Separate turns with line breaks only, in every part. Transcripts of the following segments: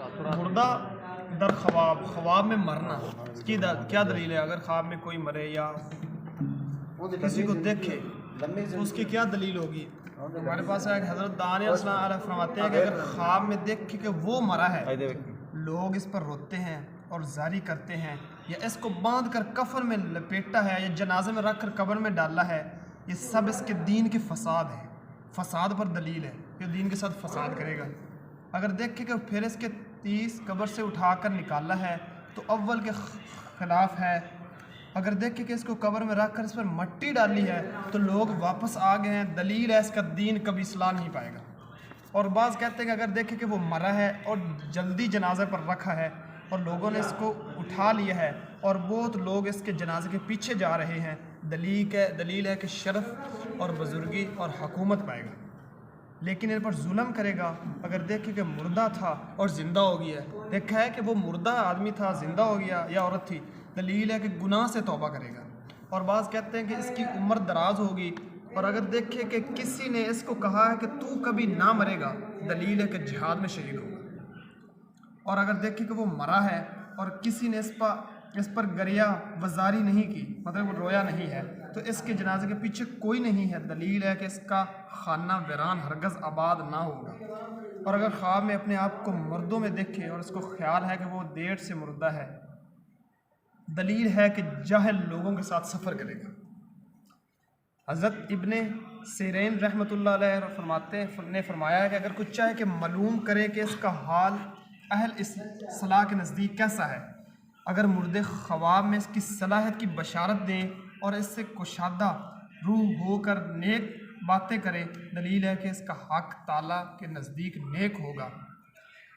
मुर्दा दर ख्वाब, ख्वाब में मरना, इसकी क्या दलील है? अगर ख्वाब में कोई मरे या किसी को देखे तो उसकी क्या दलील होगी? हमारे पास है हज़रत दानिश फरमाते हैं कि अगर ख्वाब में देखे कि वो मरा है, लोग इस पर रोते हैं और जारी करते हैं, या इसको बांध कर कफन में लपेटा है या जनाजे में रख कर कब्र में डाला है, ये सब इसके दीन के फसाद है। फसाद पर दलील है कि दीन के साथ फसाद करेगा। अगर देखे कि फिर इसके 30 कब्र से उठाकर निकाला है तो अव्वल के खिलाफ है। अगर देखे कि इसको कब्र में रख कर इस पर मट्टी डाली है तो लोग वापस आ गए हैं, दलील है इसका दीन कभी इस्लाह नहीं पाएगा। और बाज़ कहते हैं कि अगर देखे कि वो मरा है और जल्दी जनाजे पर रखा है और लोगों ने इसको उठा लिया है और बहुत लोग इसके जनाजे के पीछे जा रहे हैं, दलील है कि शरफ और बुजुर्गी और हुकूमत पाएगा, लेकिन इन पर जुल्म करेगा। अगर देखे कि मुर्दा था और ज़िंदा हो गया, देखा है कि वो मुर्दा आदमी था ज़िंदा हो गया या औरत थी, दलील है कि गुनाह से तौबा करेगा। और बाज़ कहते हैं कि इसकी उम्र दराज होगी। और अगर देखे कि किसी ने इसको कहा है कि तू कभी ना मरेगा, दलील है कि जिहाद में शहीद होगा। और अगर देखे कि वो मरा है और किसी ने इस पर गरिया वजारी नहीं की, मतलब वो रोया नहीं है, तो इसके जनाजे के पीछे कोई नहीं है, दलील है कि इसका खाना वीरान हरगज़ आबाद ना होगा। और अगर ख्वाब में अपने आप को मुर्दों में देखे और इसको ख्याल है कि वो देर से मुर्दा है, दलील है कि जाहिल लोगों के साथ सफ़र करेगा। हज़रत इब्ने सिरीन रहमतुल्लाह अलैह ने फरमाया है कि अगर कुछ चाहे कि मालूम करे कि इसका हाल अहल इस सलाह के नज़दीक कैसा है, अगर मुर्दे ख्वाब में इसकी सलाहियत की बशारत दें और इससे कुशादा रूह होकर नेक बातें करे, दलील है कि इसका हक ताला के नज़दीक नेक होगा।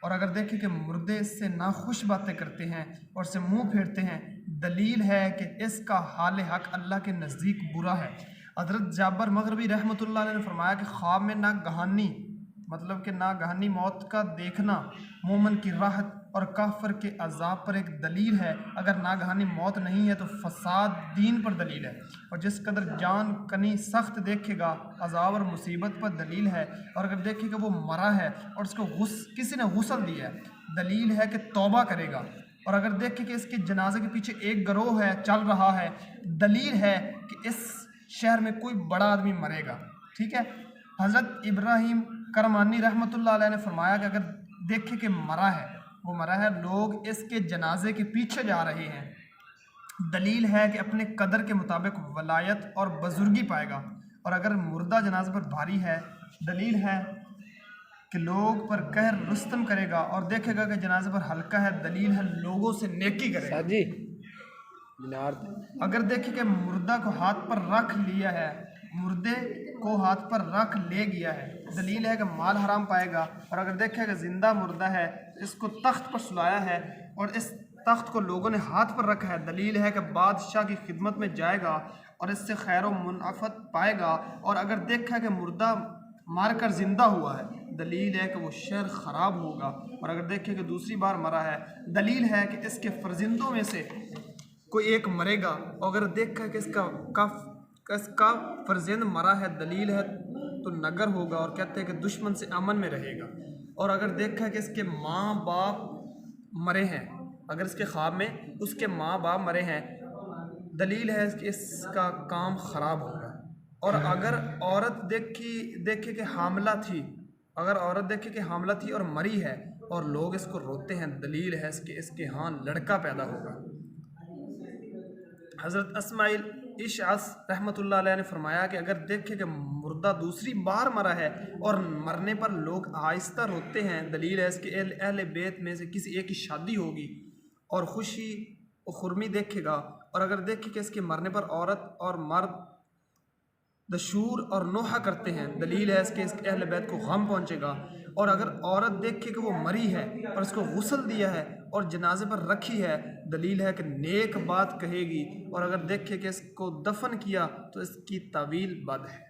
और अगर देखें कि मुर्दे इससे नाखुश बातें करते हैं और इससे मुंह फेरते हैं, दलील है कि इसका हाल हक अल्लाह के नज़दीक बुरा है। हज़रत जाबर मग़रिबी रहमतुल्लाह ने फरमाया कि ख्वाब में नागहानी, मतलब कि नागहानी मौत का देखना मोमन की राहत और काफिर के अजाब पर एक दलील है। अगर नागहानी मौत नहीं है तो फसाद दीन पर दलील है। और जिस कदर जान कनी सख्त देखेगा अजाब और मुसीबत पर दलील है। और अगर देखेगा वो मरा है और उसको किसी ने गुस्ल दिया है, दलील है कि तौबा करेगा। और अगर देखे कि इसके जनाजे के पीछे एक गिरोह है चल रहा है, दलील है कि इस शहर में कोई बड़ा आदमी मरेगा। ठीक है। हज़रत इब्राहिम करमानी रहमतुल्लाह अलैह ने फरमाया कि अगर देखे कि वो मरा है, लोग इसके जनाजे के पीछे जा रहे हैं, दलील है कि अपने कदर के मुताबिक वलायत और बुजुर्गी पाएगा। और अगर मुर्दा जनाजे पर भारी है, दलील है कि लोग पर कहर रुस्तम करेगा। और देखेगा कि जनाजे पर हल्का है, दलील है लोगों से नेकी करेगा। अगर देखे कि मुर्दा को हाथ पर रख लिया है, मुर्दे को हाथ पर रख ले गया है, दलील है कि माल हराम पाएगा। और अगर देखे कि जिंदा मुर्दा है, इसको तख्त पर सुलाया है और इस तख्त को लोगों ने हाथ पर रखा है, दलील है कि बादशाह की खिदमत में जाएगा और इससे खैर मुनाफत पाएगा। और अगर देखा कि मुर्दा मार कर जिंदा हुआ है, दलील है कि वो शहर ख़राब होगा। और अगर देखे कि दूसरी बार मरा है, दलील है कि इसके फर्जिंदों में से कोई एक मरेगा। और अगर देखा कि इसका फर्जिंद मरा है, दलील है तो नगर होगा और कहते हैं कि दुश्मन से अमन में रहेगा। और अगर देखा कि इसके माँ बाप मरे हैं, अगर इसके ख्वाब में उसके माँ बाप मरे हैं, दलील है कि इसका काम ख़राब होगा। और अगर औरत देखे कि हामला थी, अगर औरत देखे कि हामला थी और मरी है और लोग इसको रोते हैं, दलील है इसके यहाँ लड़का पैदा होगा। हज़रत अस्माइल इशास रहमतुल्लाह अलैह ने फरमाया कि अगर देखे कि मुर्दा दूसरी बार मरा है और मरने पर लोग आहिस्ता रोते हैं, दलील है इसके अहले बेत में से किसी एक की शादी होगी और खुशी और खुरमी देखेगा। और अगर देखे कि इसके मरने पर औरत और मर्द दशूर और नोहा करते हैं, दलील है इसके अहले बैत को गम पहुँचेगा। और अगर औरत देखे कि वो मरी है और इसको गुस्ल दिया है और जनाजे पर रखी है, दलील है कि नेक बात कहेगी। और अगर देखे कि इसको दफन किया तो इसकी तावील बद है।